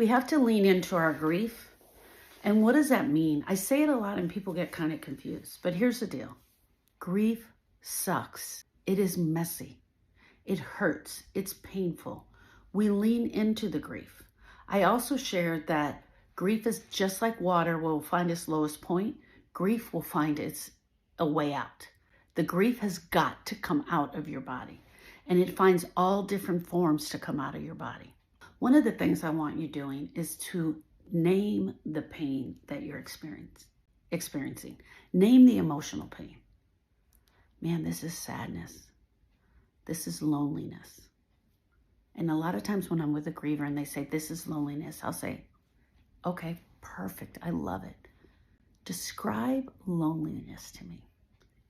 We have to lean into our grief. And what does that mean? I say it a lot and people get kind of confused. But here's the deal. Grief sucks. It is messy. It hurts. It's painful. We lean into the grief. I also shared that grief is just like water will find its lowest point. Grief will find a way out. The grief has got to come out of your body. And it finds all different forms to come out of your body. One of the things I want you doing is to name the pain that you're experiencing. Name the emotional pain. Man, this is sadness. This is loneliness. And a lot of times when I'm with a griever and they say, this is loneliness, I'll say, okay, perfect. I love it. Describe loneliness to me.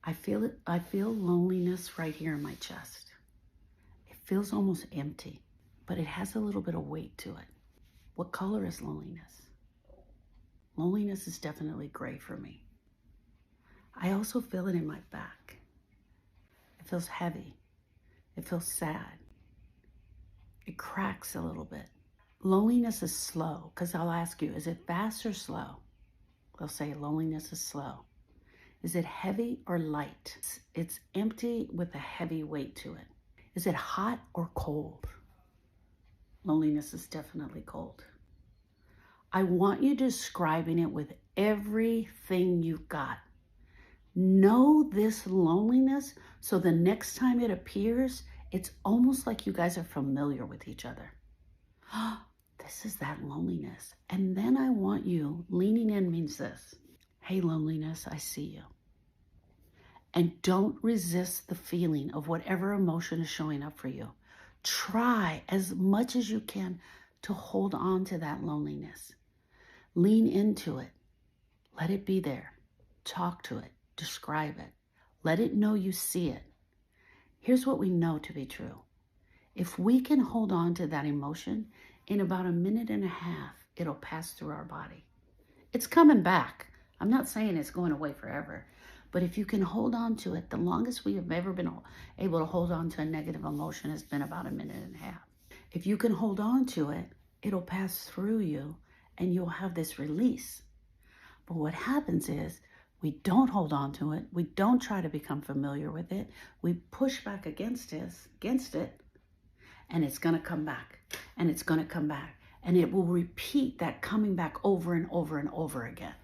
I feel it. I feel loneliness right here in my chest. It feels almost empty, but it has a little bit of weight to it. What color is loneliness? Loneliness is definitely gray for me. I also feel it in my back. It feels heavy. It feels sad. It cracks a little bit. Loneliness is slow, because I'll ask you, is it fast or slow? They'll say loneliness is slow. Is it heavy or light? It's empty with a heavy weight to it. Is it hot or cold? Loneliness is definitely cold. I want you describing it with everything you've got. Know this loneliness so the next time it appears, it's almost like you guys are familiar with each other. This is that loneliness. And then I want you, leaning in means this. Hey, loneliness, I see you. And don't resist the feeling of whatever emotion is showing up for you. Try as much as you can to hold on to that loneliness. Lean into it. Let it be there. Talk to it. Describe it. Let it know you see it. Here's what we know to be true. If we can hold on to that emotion, in about a minute and a half, it'll pass through our body. It's coming back. I'm not saying it's going away forever, but if you can hold on to it, the longest we have ever been able to hold on to a negative emotion has been about a minute and a half. If you can hold on to it, it'll pass through you and you'll have this release. But what happens is we don't hold on to it. We don't try to become familiar with it. We push back against it, and it's going to come back, and it's going to come back, and it will repeat that coming back over and over and over again.